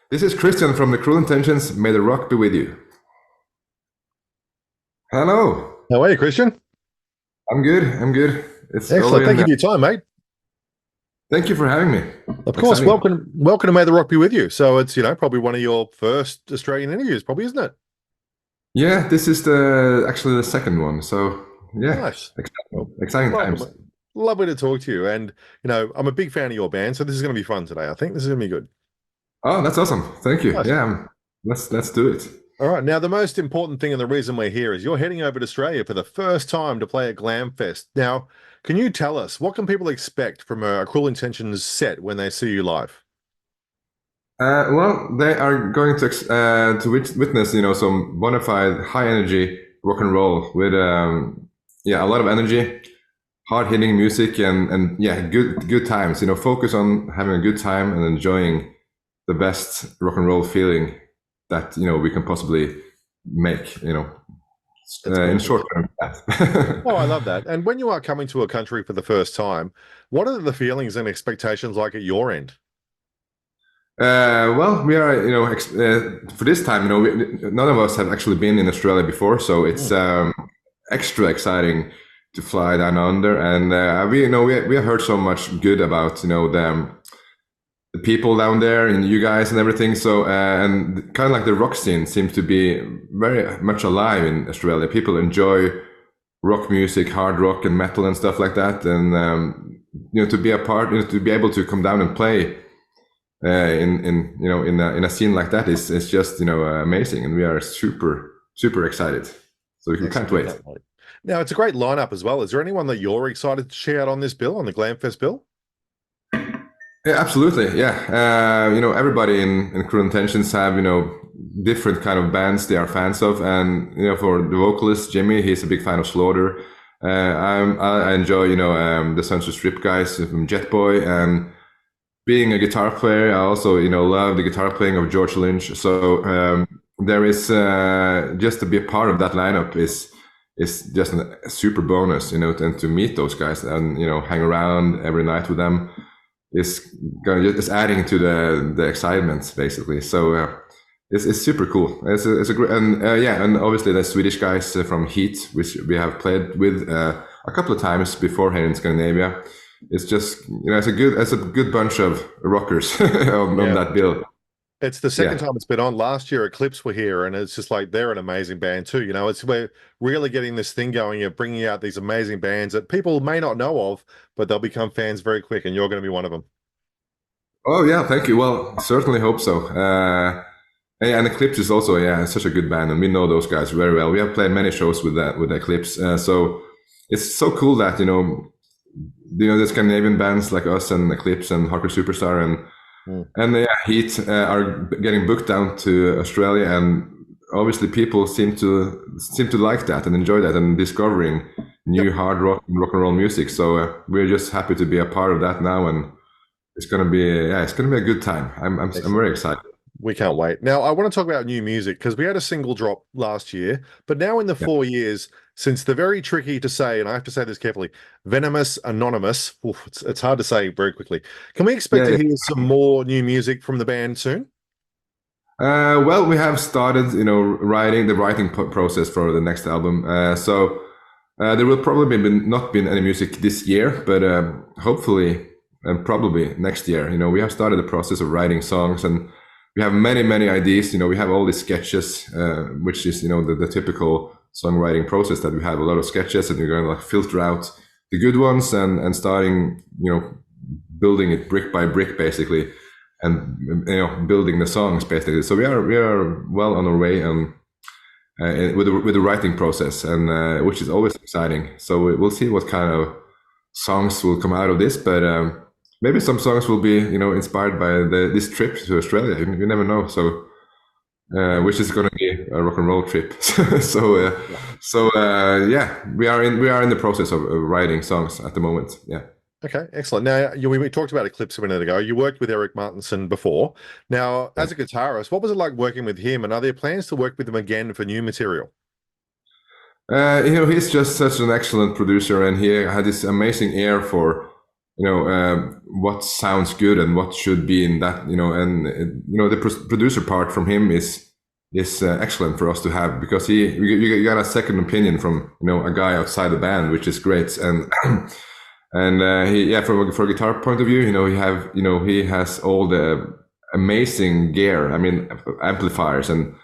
This is Christian from the Cruel Intentions. May the rock be with you. Hello. How are you, Christian? I'm good. I'm good. It's Excellent. going. Thank you for your time, mate. Thank you for having me. Of course, Exciting. welcome to May the Rock Be With You. So it's, probably one of your first Australian interviews, probably, isn't it? Yeah, this is the actually the second one. So yeah, Nice. exciting, Well, exciting welcome. times. Lovely to talk to you. And, I'm a big fan of your band, so this is going to be fun today. I think this is going to be good. Oh, that's awesome. Thank you. Nice. Yeah, let's do it. All right. Now, the most important thing and the reason we're here is you're heading over to Australia for the first time to play at Glam Fest. Now, can you tell us what can people expect from a Cruel Intentions set when they see you live? Well, they are going to witness, some bona fide high energy rock and roll with yeah, a lot of energy, hard hitting music, and yeah, good times. Focus on having a good time and enjoying the best rock and roll feeling that we can possibly make. That's In perfect. short term. Oh, I love that. And when you are coming to a country for the first time, what are the feelings and expectations like at your end? Well, we are, for this time, none of us have actually been in Australia before, so it's Mm. extra exciting to fly down under. And we have heard so much good about, the people down there and you guys and everything. So, and kind of like the rock scene seems to be very much alive in Australia. People enjoy rock music, hard rock and metal and stuff like that. And, to be a part, to be able to come down and play in a scene like that is just amazing, and we are super excited. So we can't Excellent. wait. Can't wait. Now, it's a great lineup as well. Is there anyone that you're excited to check out on this bill, on the Glamfest bill? Yeah, absolutely. Yeah, everybody in Cruel Intentions have different kind of bands they are fans of, and for the vocalist Jimmy, he's a big fan of Slaughter. I enjoy the Sunset Strip guys from Jet Boy, and being a guitar player, I also love the guitar playing of George Lynch. So there is just to be a part of that lineup is just a super bonus, and to meet those guys and hang around every night with them is just adding to the excitement basically. So it's super cool. It's a great, and yeah, and obviously the Swedish guys from Heat, which we have played with a couple of times before here in Scandinavia. It's just it's a good bunch of rockers on Yeah. that bill. It's the second Yeah. time it's been on. Last year, Eclipse were here, and it's just like they're an amazing band too. It's we're really getting this thing going of bringing out these amazing bands that people may not know of, but they'll become fans very quick, and you're going to be one of them. Oh yeah, thank you. Well, certainly hope so. And Eclipse is also such a good band, and we know those guys very well. We have played many shows with Eclipse, so it's so cool that the Scandinavian bands like us and Eclipse and Hardcore Superstar Mm. and Heat are getting booked down to Australia, and obviously people seem to like that and enjoy that and discovering Yep. new hard rock and roll music. So we're just happy to be a part of that now, and it's gonna be a good time. I'm Excellent. very excited. We can't wait. Now, I want to talk about new music because we had a single drop last year, but now in the Yeah. 4 years since the very tricky to say, and I have to say this carefully, Venomous Anonymous, oof, it's hard to say very quickly. Can we expect Yeah, to yeah. hear some more new music from the band soon? Well, we have started, writing the writing process for the next album. So there will probably not been any music this year, but hopefully and probably next year. We have started the process of writing songs, and we have many ideas. We have all these sketches, which is the typical songwriting process that we have a lot of sketches, and we're going to like filter out the good ones and starting building it brick by brick basically, and building the songs basically. So we are well on our way with the writing process, and which is always exciting. So we'll see what kind of songs will come out of this, but maybe some songs will be inspired by this trip to Australia. You never know. So which is going to be a rock and roll trip. Yeah, we are in the process of writing songs at the moment. Yeah. Okay, excellent. Now, we talked about Eclipse a minute ago. You worked with Eric Martinson before. Now, Yeah. as a guitarist, what was it like working with him? And are there plans to work with him again for new material? He's just such an excellent producer, and he had this amazing ear for what sounds good and what should be in that, and the producer part from him is excellent for us to have, because you got a second opinion from a guy outside the band, which is great. And and from a guitar point of view, he has all the amazing gear. I mean, amplifiers and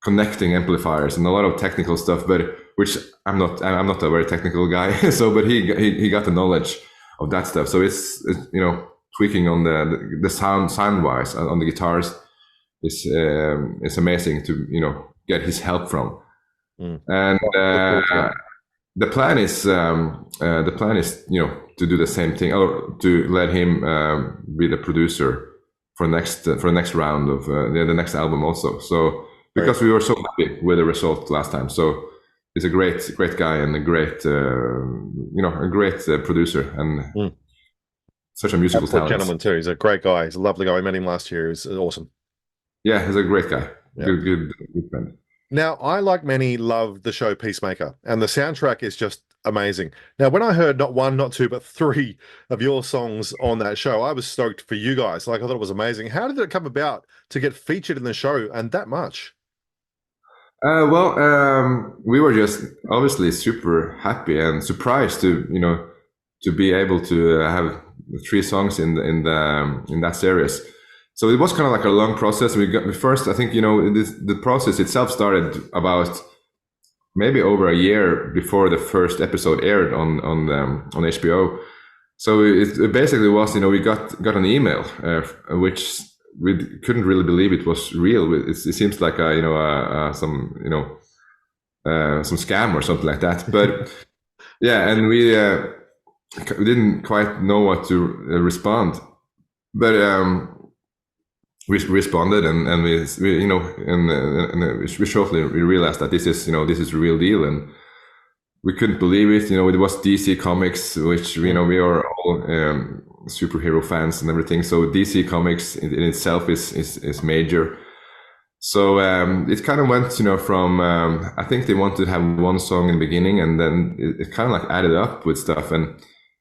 connecting amplifiers and a lot of technical stuff, but which I'm not a very technical guy. So, but he got the knowledge of that stuff. So it's tweaking on the sound wise on the guitars is amazing to get his help from. And the plan is to do the same thing, or to let him be the producer for next round of the next album also. So because we were so happy with the result last time, so he's a great guy and a great producer and such a musical talent. Gentleman too. He's a great guy. He's a lovely guy. I met him last year. He was awesome. Yeah, he's a great guy. Yeah. Good friend. Now, I, like many, love the show Peacemaker, and the soundtrack is just amazing. Now, when I heard not one, not two, but three of your songs on that show, I was stoked for you guys. Like, I thought it was amazing. How did it come about to get featured in the show and that much? We were just obviously super happy and surprised to be able to have 3 songs in that series. So it was kind of like a long process. First, I think the process itself started about maybe over a year before the first episode aired on HBO. So it basically was we got an email which we couldn't really believe it was real. It seems like some scam or something like that. But yeah, and we didn't quite know what to respond, but we responded, and we shortly realized that this is the real deal, and we couldn't believe it. It was DC Comics, which we are all superhero fans and everything. So DC Comics in itself is major. So it kind of went from I think they wanted to have one song in the beginning, and then it kind of like added up with stuff. And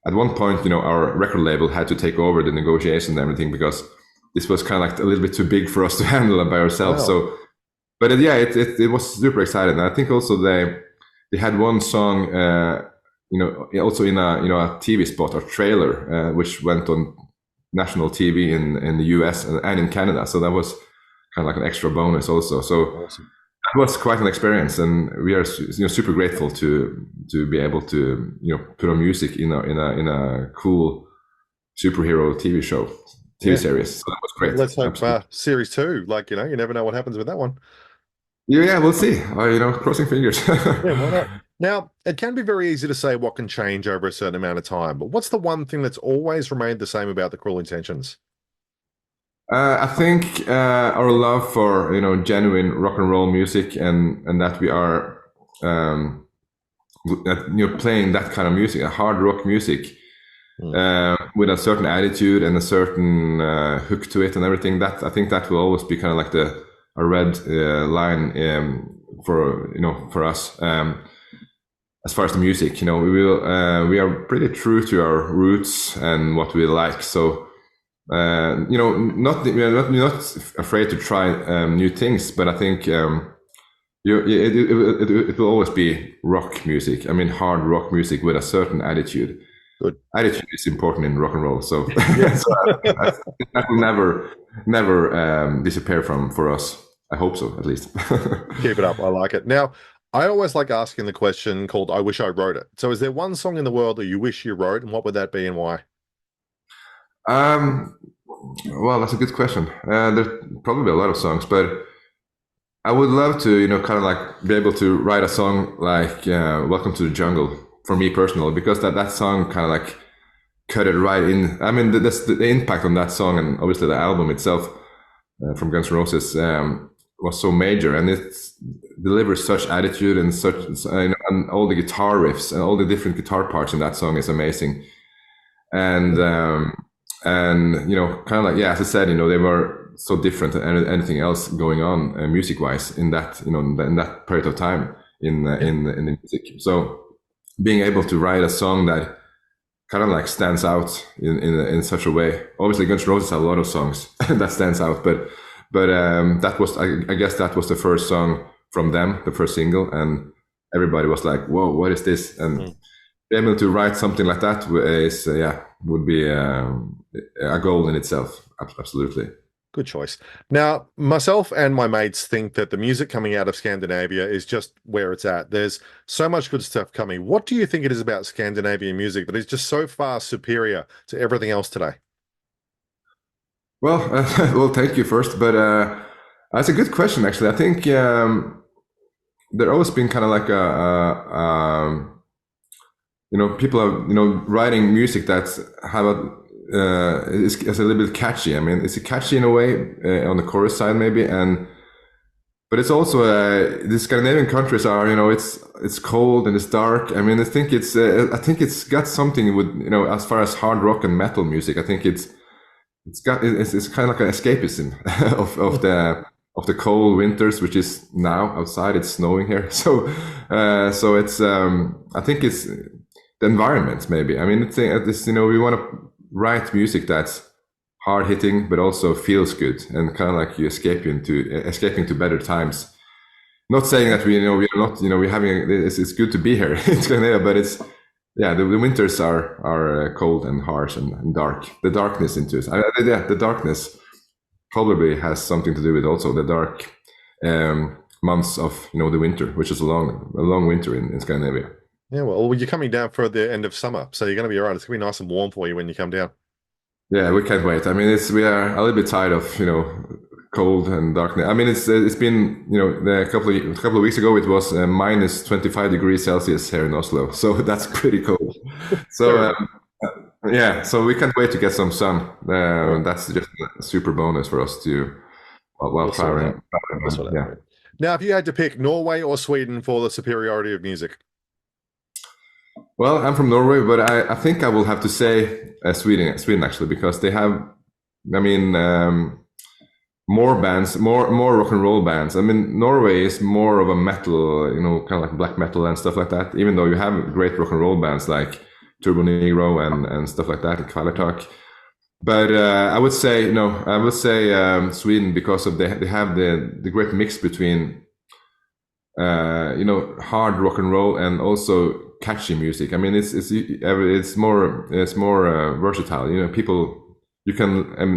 at one point, our record label had to take over the negotiations and everything, because this was kind of like a little bit too big for us to handle by ourselves. Wow. So, but it was super exciting. And I think also they had one song, also in a TV spot or trailer, which went on national TV in the US and in Canada. So that was kind of like an extra bonus also. So awesome. It was quite an experience, and we are super grateful to be able to put on music in a cool superhero TV series. So that was great. Let's hope series 2. Like you never know what happens with that one. Yeah, we'll see. Crossing fingers. Yeah, why not? Now, it can be very easy to say what can change over a certain amount of time, but what's the one thing that's always remained the same about the Cruel Intentions? I think our love for genuine rock and roll music, and that we are playing that kind of music, hard rock music, with a certain attitude and a certain hook to it and everything. That I think that will always be kind of like a red line for us. As far as the music, we are pretty true to our roots and what we like. So. We are not afraid to try new things, but I think it will always be rock music. I mean, hard rock music with a certain attitude. Good attitude is important in rock and roll, so, that will never disappear for us. I hope so, at least. Keep it up. I like it. Now, I always like asking the question called "I wish I wrote it." So, is there one song in the world that you wish you wrote, and what would that be, and why? Well, that's a good question. There's probably a lot of songs, but I would love to, kind of like be able to write a song like "Welcome to the Jungle" for me personally, because that song kind of like cut it right in. I mean, the impact on that song, and obviously the album itself from Guns N' Roses was so major, and it delivers such attitude and such, and all the guitar riffs and all the different guitar parts in that song is amazing. And kind of like, as I said, they were so different than anything else going on music wise in that in that period of time in the music. So being able to write a song that kind of like stands out in such a way. Obviously, Guns N' Roses have a lot of songs that stands out, but that was I guess that was the first song from them, the first single, and everybody was like, "Whoa, what is this?" And being able to write something like that is would be a goal in itself. Absolutely. Good choice. Now, myself and my mates think that the music coming out of Scandinavia is just where it's at. There's so much good stuff coming. What do you think it is about Scandinavian music that is just so far superior to everything else today? Well, well, thank you first, but that's a good question. Actually, I think there always been kind of like people are writing music that's have a it's a little bit catchy. I mean, it's catchy in a way on the chorus side maybe, but it's also the Scandinavian countries are it's cold and it's dark. I mean, I think it's got something with as far as hard rock and metal music. I think it's kind of like an escapism of the cold winters, which is now outside. It's snowing here, so it's I think it's the environment maybe. I mean, it's we want to write music that's hard hitting but also feels good and kind of like you escaping to better times. Not saying that we are not we're having it's good to be here in Scandinavia, but it's the winters are cold and harsh and dark. The darkness into it. The darkness probably has something to do with also the dark months of the winter, which is a long winter in Scandinavia. Yeah, well, you're coming down for the end of summer, so you're going to be all right. It's going to be nice and warm for you when you come down. Yeah, we can't wait. I mean, we are a little bit tired of cold and darkness. I mean, it's been a couple of weeks ago it was minus 25 degrees Celsius here in Oslo, so that's pretty cold. So so we can't wait to get some sun. That's just a super bonus for us to while traveling. Yeah. Now, if you had to pick Norway or Sweden for the superiority of music. Well, I'm from Norway, but I think I will have to say Sweden actually, because they have, more bands, more rock and roll bands. I mean, Norway is more of a metal, kind of like black metal and stuff like that. Even though you have great rock and roll bands like Turbo Negro and stuff like that, and Kvelertak. But I would say Sweden, because of they have the great mix between hard rock and roll and also catchy music. I mean, it's more versatile.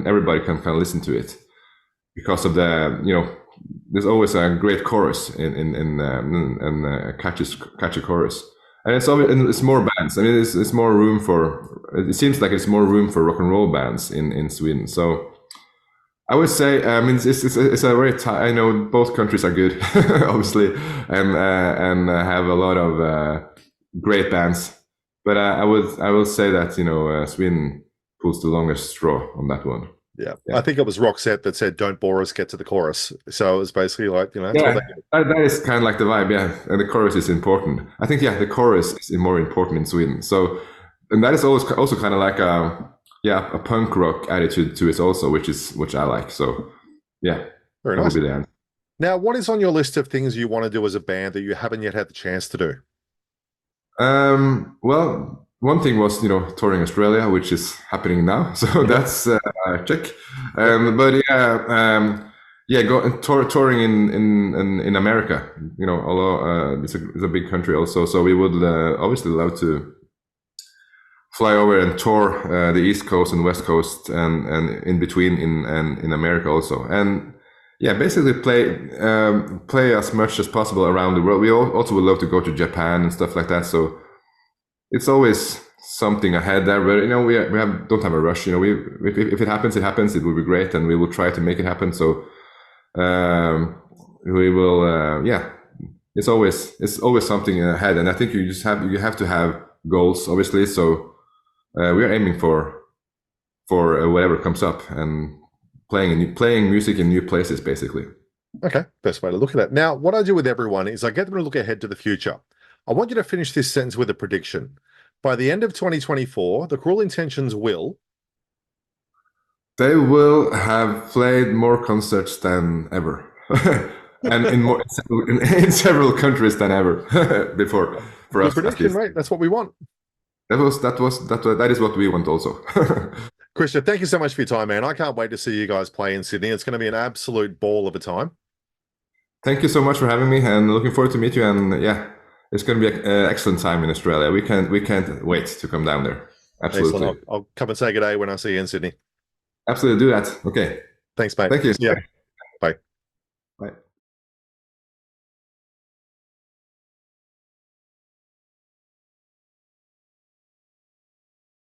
Everybody can kind of listen to it because of the there's always a great chorus in a catchy chorus, and it's more bands. I mean, it's more room for. It seems like it's more room for rock and roll bands in Sweden. So I would say, I mean, it's a very. I know both countries are good, obviously, and have a lot of great bands. But I will say that Sweden pulls the longest straw on that one. Yeah. I think it was Roxette that said, "Don't bore us, get to the chorus." So it was basically like that is kind of like the vibe, and the chorus is important. I think the chorus is more important in Sweden. So, and that is also kind of like a punk rock attitude to it also, which I like. So very nice. Now, what is on your list of things you want to do as a band that you haven't yet had the chance to do? Well, one thing was touring Australia, which is happening now, so that's check. But touring in America. Although it's a big country also, so we would obviously love to fly over and tour the East Coast and West Coast and in between in America also, and basically play as much as possible around the world. We also would love to go to Japan and stuff like that. So it's always something ahead there, but don't have a rush. If it happens, it happens. It will be great, and we will try to make it happen. So we will. It's always something ahead, and I think you have to have goals, obviously. So we are aiming for whatever comes up and playing music in new places, basically. Okay, best way to look at that. Now, what I do with everyone is I get them to look ahead to the future. I want you to finish this sentence with a prediction. By the end of 2024, the Cruel Intentions will... They will have played more concerts than ever. And in several countries than ever before. For us, prediction, right? That's what we want. That is what we want also. Kristian, thank you so much for your time, man. I can't wait to see you guys play in Sydney. It's going to be an absolute ball of a time. Thank you so much for having me, and looking forward to meet you. And yeah, it's going to be an excellent time in Australia. We can't wait to come down there. Absolutely. Excellent. I'll come and say good day when I see you in Sydney. Absolutely, do that. Okay. Thanks, mate. Thank you. Yeah. Bye. Bye.